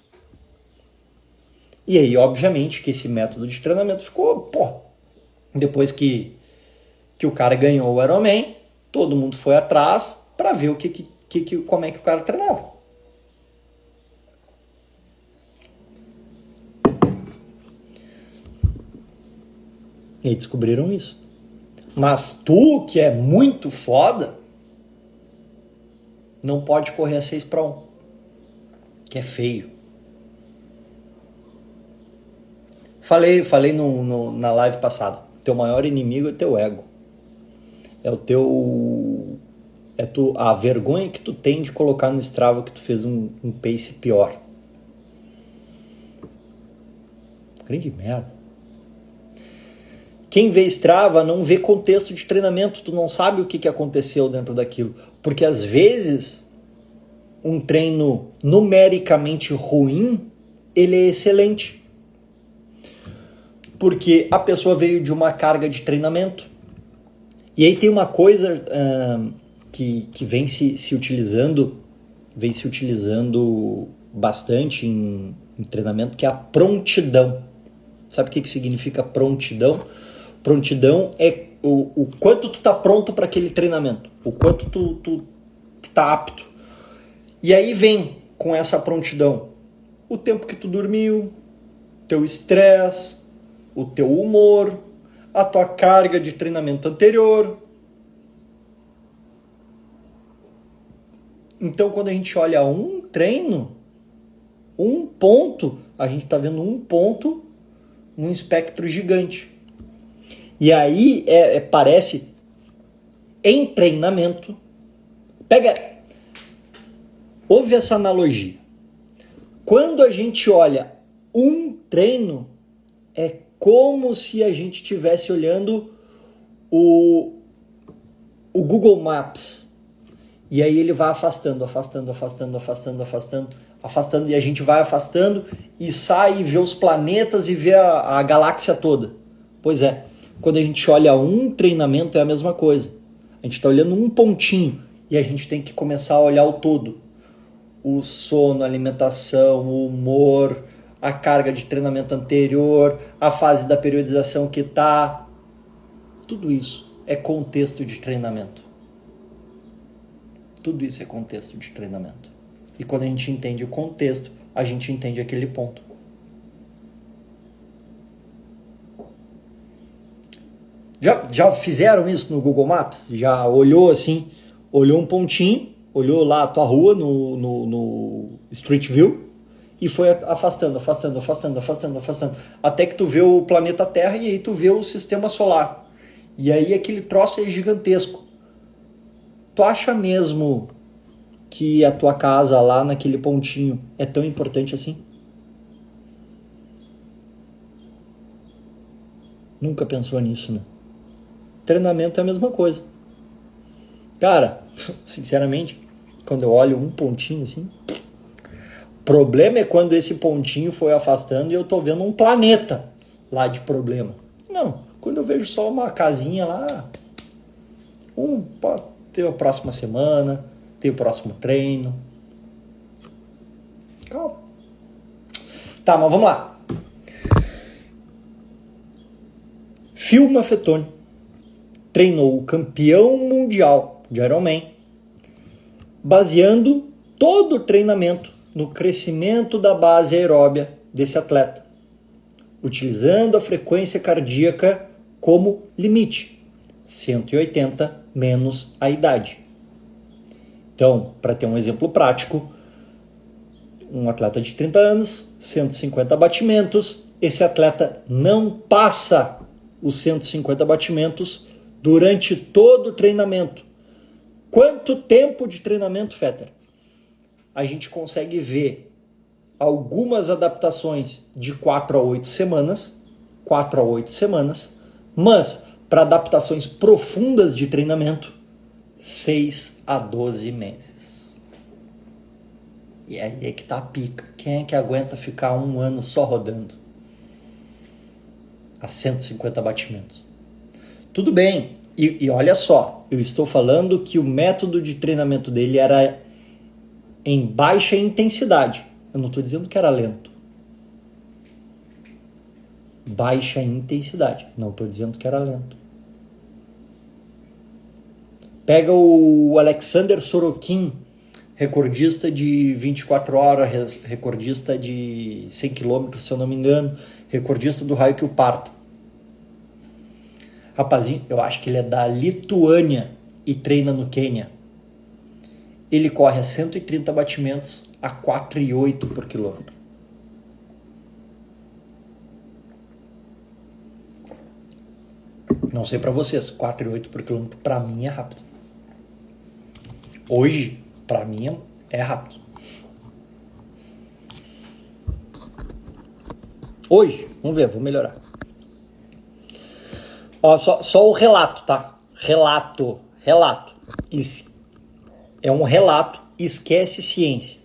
E aí, obviamente, que esse método de treinamento ficou, depois que o cara ganhou o Ironman, todo mundo foi atrás para ver como é que o cara treinava. E aí descobriram isso. Mas tu, que é muito foda, não pode correr a 6:1, que é feio. Falei na live passada. Teu maior inimigo é teu ego. A vergonha que tu tem de colocar no Strava que tu fez um pace pior. Grande merda. Quem vê Strava não vê contexto de treinamento, tu não sabe o que aconteceu dentro daquilo. Porque às vezes, um treino numericamente ruim, ele é excelente. Porque a pessoa veio de uma carga de treinamento. E aí tem uma coisa que vem se utilizando bastante em treinamento, que é a prontidão. Sabe o que significa prontidão? Prontidão é o quanto tu tá pronto para aquele treinamento, o quanto tu tá apto. E aí vem com essa prontidão o tempo que tu dormiu, teu estresse, o teu humor, a tua carga de treinamento anterior. Então, quando a gente olha um treino, um ponto, a gente está vendo um ponto num espectro gigante. E aí parece em treinamento. Ouve essa analogia. Quando a gente olha um treino, é como se a gente estivesse olhando o Google Maps. E aí ele vai afastando, e a gente vai afastando e sai e vê os planetas e vê a galáxia toda. Pois é, quando a gente olha um treinamento é a mesma coisa. A gente está olhando um pontinho e a gente tem que começar a olhar o todo. o sono, a alimentação, o humor, a carga de treinamento anterior, a fase da periodização que tá. Tudo isso é contexto de treinamento. Tudo isso é contexto de treinamento. E quando a gente entende o contexto, a gente entende aquele ponto. Já fizeram isso no Google Maps? Já olhou assim, olhou um pontinho, olhou lá a tua rua no Street View e foi afastando, até que tu vê o planeta Terra e aí tu vê o sistema solar. E aí aquele troço é gigantesco. Tu acha mesmo que a tua casa lá naquele pontinho é tão importante assim? Nunca pensou nisso, né? Treinamento é a mesma coisa. Cara, sinceramente, quando eu olho um pontinho assim, o problema é quando esse pontinho foi afastando e eu tô vendo um planeta lá de problema. Não, quando eu vejo só uma casinha lá, pode ter a próxima semana, ter o próximo treino. Calma. Tá, mas vamos lá. Phil Maffetone treinou o campeão mundial de Ironman, baseando todo o treinamento no crescimento da base aeróbia desse atleta, utilizando a frequência cardíaca como limite, 180 menos a idade. Então, para ter um exemplo prático, um atleta de 30 anos, 150 batimentos, esse atleta não passa os 150 batimentos durante todo o treinamento. Quanto tempo de treinamento, Fetter? A gente consegue ver algumas adaptações de 4 a 8 semanas, mas para adaptações profundas de treinamento, 6 a 12 meses. E aí é que tá a pica. Quem é que aguenta ficar um ano só rodando a 150 batimentos? Tudo bem, e olha só, eu estou falando que o método de treinamento dele era em baixa intensidade. Eu não estou dizendo que era lento. Baixa intensidade, não estou dizendo que era lento. Pega o Alexander Sorokin, recordista de 24 horas, recordista de 100 km, se eu não me engano, recordista do raio que o parta. Rapazinho, eu acho que ele é da Lituânia e treina no Quênia. Ele corre a 130 batimentos a 4,8 por quilômetro. Não sei pra vocês, 4,8 por quilômetro pra mim é rápido. Hoje, pra mim é rápido. Hoje, vamos ver, vou melhorar. Ó, só o relato, tá? Relato. É um relato, esquece ciência.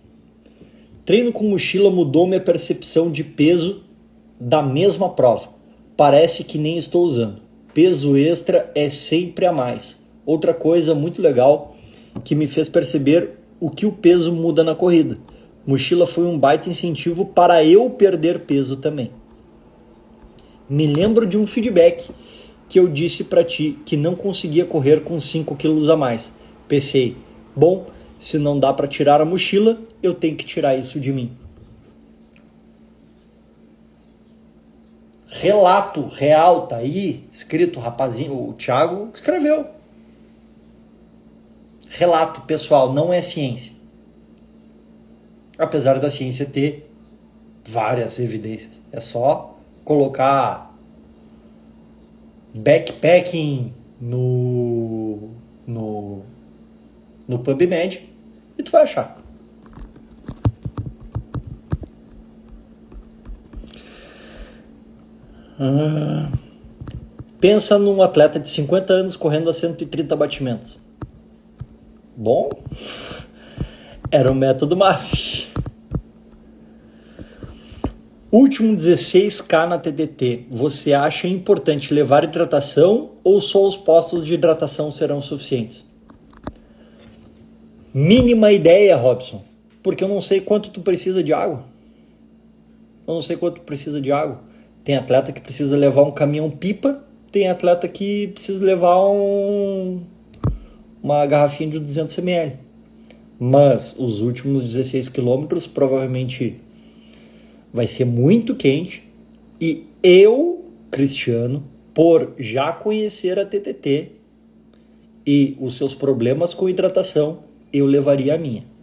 Treino com mochila mudou minha percepção de peso da mesma prova. Parece que nem estou usando. Peso extra é sempre a mais. Outra coisa muito legal que me fez perceber o que o peso muda na corrida. Mochila foi um baita incentivo para eu perder peso também. Me lembro de um feedback que eu disse para ti que não conseguia correr com 5 quilos a mais. Pensei, bom, se não dá para tirar a mochila, eu tenho que tirar isso de mim. Relato real, tá aí, escrito, rapazinho, o Thiago escreveu. Relato pessoal, não é ciência. Apesar da ciência ter várias evidências. É só colocar backpacking no PubMed e tu vai achar. Pensa num atleta de 50 anos correndo a 130 batimentos. Bom, era o método MAF. Último 16K na TDT. Você acha importante levar hidratação ou só os postos de hidratação serão suficientes? Mínima ideia, Robson. Porque eu não sei quanto tu precisa de água. Eu não sei quanto tu precisa de água. Tem atleta que precisa levar um caminhão-pipa, tem atleta que precisa levar uma garrafinha de 200 ml. Mas os últimos 16 quilômetros provavelmente vai ser muito quente. E eu, Cristiano, por já conhecer a TTT e os seus problemas com hidratação, eu levaria a minha.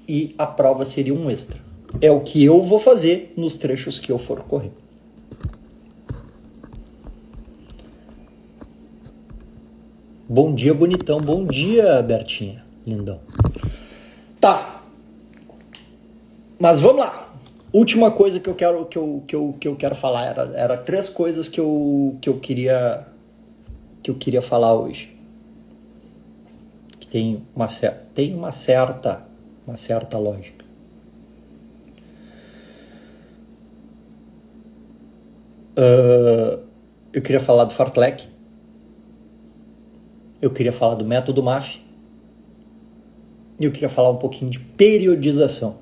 E a prova seria um extra. É o que eu vou fazer nos trechos que eu for correr. Bom dia, bonitão. Bom dia, Bertinha. Lindão. Tá. Mas vamos lá. Última coisa que eu quero falar. Era 3 coisas que eu queria falar hoje. Que tem uma certa lógica. Eu queria falar do fartlek. Eu queria falar do método MAF. E eu queria falar um pouquinho de periodização.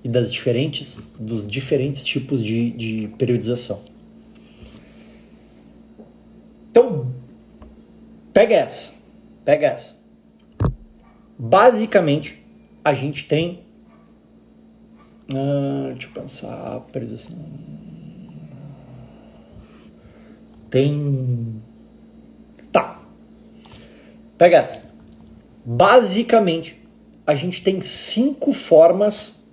E dos diferentes tipos de periodização. Então, pega essa. Basicamente, a gente tem... deixa eu pensar... Periodização... Tá. Pega essa. Basicamente, a gente tem 5 formas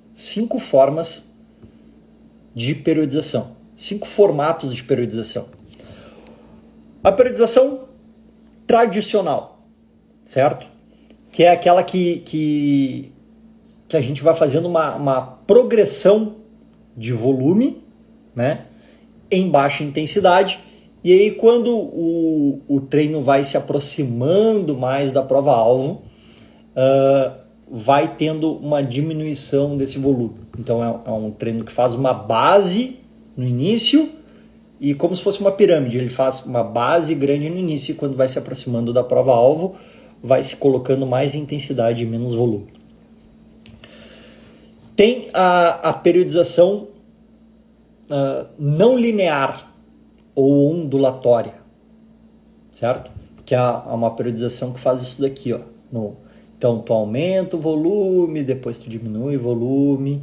de periodização. 5 formatos de periodização. A periodização tradicional, certo? Que é aquela que a gente vai fazendo uma progressão de volume, né? Em baixa intensidade. E aí, quando o treino vai se aproximando mais da prova-alvo, vai tendo uma diminuição desse volume. Então, é um treino que faz uma base no início e como se fosse uma pirâmide. Ele faz uma base grande no início e quando vai se aproximando da prova-alvo, vai se colocando mais intensidade e menos volume. Tem a periodização não linear, ou ondulatória, certo? Que é uma periodização que faz isso daqui, ó. Então, tu aumenta o volume, depois tu diminui o volume,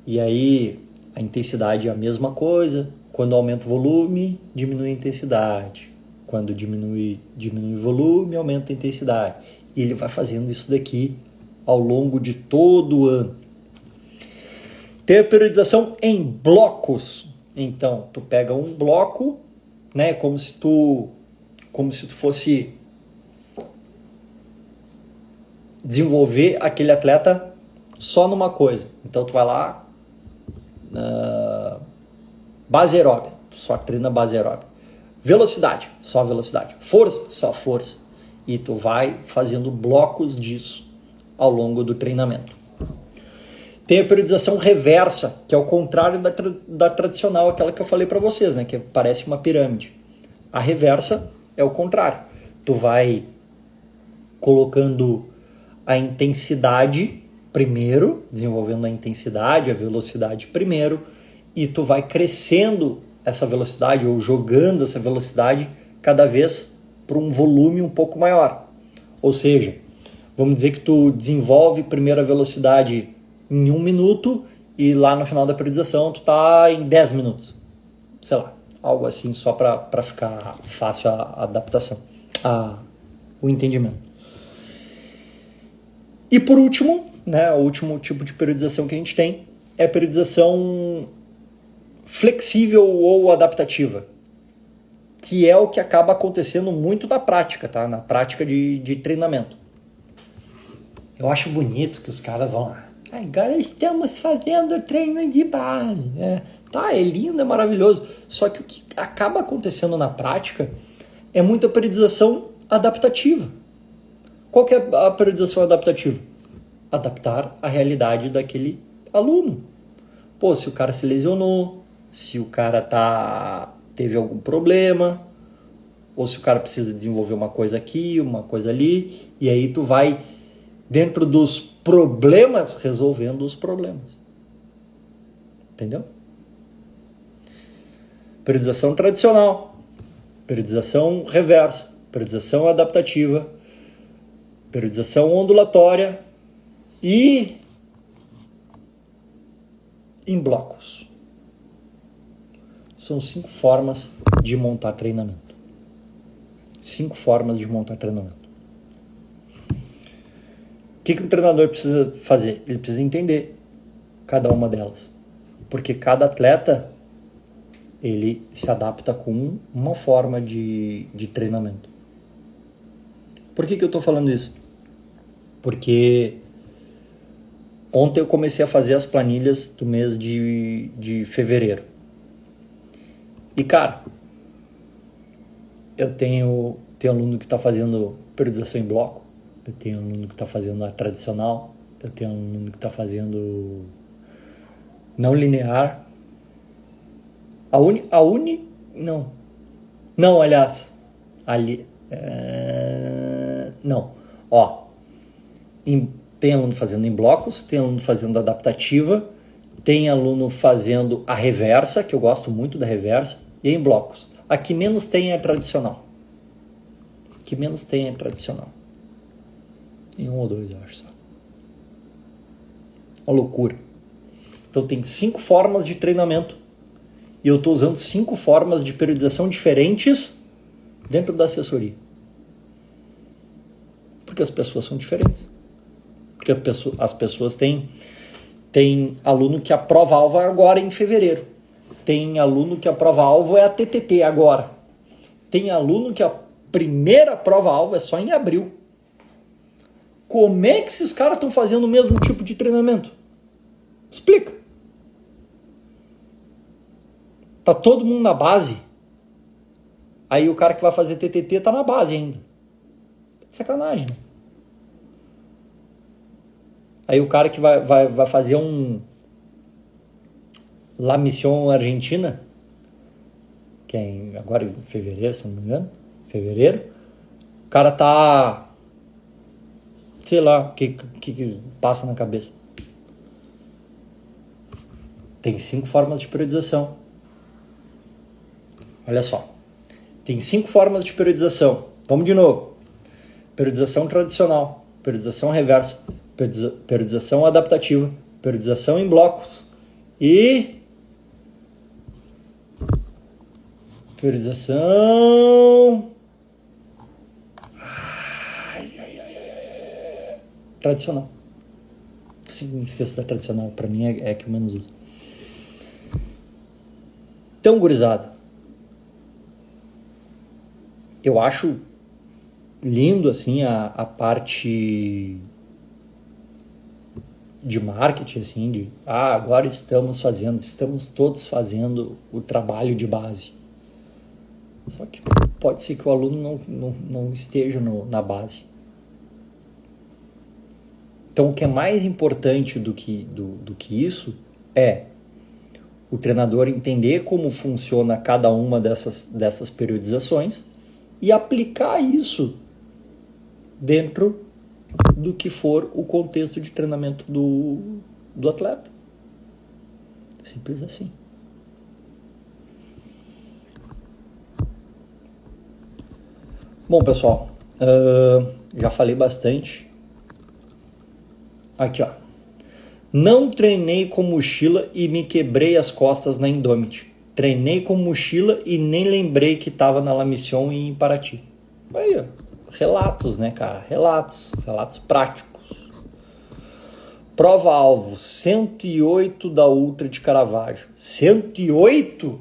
e aí a intensidade é a mesma coisa. Quando aumenta o volume, diminui a intensidade. Quando diminui o volume, aumenta a intensidade. E ele vai fazendo isso daqui ao longo de todo o ano. Tem a periodização em blocos. Então, tu pega um bloco, né, como se tu fosse desenvolver aquele atleta só numa coisa. Então, tu vai lá, base aeróbica, tu só treina base aeróbica. Velocidade, só velocidade. Força, só força. E tu vai fazendo blocos disso ao longo do treinamento. Tem a periodização reversa, que é o contrário da tradicional, aquela que eu falei para vocês, né? Que parece uma pirâmide. A reversa é o contrário. Tu vai colocando a intensidade primeiro, desenvolvendo a intensidade, a velocidade primeiro, e tu vai crescendo essa velocidade ou jogando essa velocidade cada vez para um volume um pouco maior. Ou seja, vamos dizer que tu desenvolve primeiro a velocidade em 1 minuto e lá no final da periodização tu tá em 10 minutos. Sei lá, algo assim só para ficar fácil a adaptação, o entendimento. E por último, né, o último tipo de periodização que a gente tem é a periodização flexível ou adaptativa, que é o que acaba acontecendo muito na prática, tá? Na prática de treinamento. Eu acho bonito que os caras vão lá. Agora estamos fazendo treino de base. Tá, é lindo, é maravilhoso. Só que o que acaba acontecendo na prática é muita periodização adaptativa. Qual que é a periodização adaptativa? Adaptar a realidade daquele aluno. Pô, se o cara se lesionou, se o cara teve algum problema, ou se o cara precisa desenvolver uma coisa aqui, uma coisa ali, e aí tu vai, dentro dos problemas, resolvendo os problemas. Entendeu? Periodização tradicional, periodização reversa, periodização adaptativa, periodização ondulatória e em blocos. São 5 formas de montar treinamento. 5 formas de montar treinamento. O que um treinador precisa fazer? Ele precisa entender cada uma delas. Porque cada atleta, ele se adapta com uma forma de treinamento. Por que eu estou falando isso? Porque ontem eu comecei a fazer as planilhas do mês de fevereiro. E, cara, eu tenho aluno que está fazendo periodização em bloco, eu tenho aluno que está fazendo a tradicional, eu tenho aluno que está fazendo não linear. Não, aliás, ali, não, ó, tem aluno fazendo em blocos, tem aluno fazendo adaptativa, tem aluno fazendo a reversa, que eu gosto muito da reversa, e em blocos. A que menos tem é tradicional. Em 1 ou 2, eu acho só. Uma loucura. Então tem 5 formas de treinamento e eu estou usando 5 formas de periodização diferentes dentro da assessoria. Porque as pessoas são diferentes. Porque as pessoas têm aluno que a prova-alvo é agora em fevereiro. Tem aluno que a prova-alvo é a TTT agora. Tem aluno que a primeira prova-alvo é só em abril. Como é que esses caras estão fazendo o mesmo tipo de treinamento? Explica. Tá todo mundo na base. Aí o cara que vai fazer TTT tá na base ainda. De sacanagem, né? Aí o cara que vai fazer La Misión Argentina, que é agora em fevereiro, se não me engano. Fevereiro. O cara tá... sei lá o que passa na cabeça. Tem 5 formas de periodização. Olha só. Tem 5 formas de periodização. Vamos de novo. Periodização tradicional, periodização reversa, periodização adaptativa, periodização em blocos e periodização tradicional. Sim, esqueço da tradicional. Para mim é que eu menos uso. Então, gurizada, eu acho lindo assim a parte de marketing, assim, agora estamos todos fazendo o trabalho de base. Só que pode ser que o aluno não esteja na base. Então, o que é mais importante do que isso é o treinador entender como funciona cada uma dessas periodizações e aplicar isso dentro do que for o contexto de treinamento do atleta. Simples assim. Bom, pessoal, já falei bastante. Aqui, ó. Não treinei com mochila e me quebrei as costas na Indomit. Treinei com mochila e nem lembrei que estava na La Mission e em Paraty. Aí, ó. Relatos, né, cara? Relatos práticos. Prova-alvo, 108 da Ultra de Caravaggio. 108?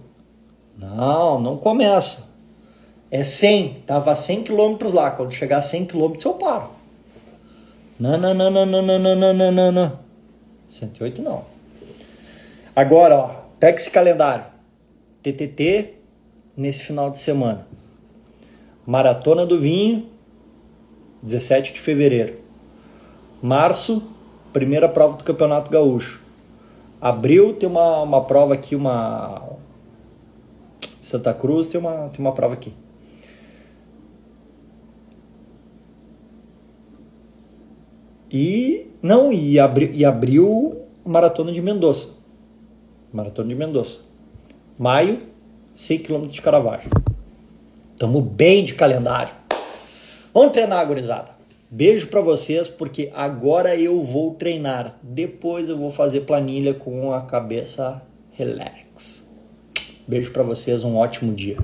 Não começa. É 100. Tava a 100 km lá. Quando chegar a 100 km eu paro. Não. 108 não. Agora, ó, pega esse calendário. TTT nesse final de semana. Maratona do Vinho, 17 de fevereiro. Março, primeira prova do Campeonato Gaúcho. Abril tem uma prova aqui, Santa Cruz tem uma prova aqui. E abriu a Maratona de Mendoza. Maio, 100 km de Caravaggio. Tamo bem de calendário. Vamos treinar, gurizada. Beijo pra vocês, porque agora eu vou treinar. Depois eu vou fazer planilha com a cabeça relax. Beijo pra vocês, um ótimo dia.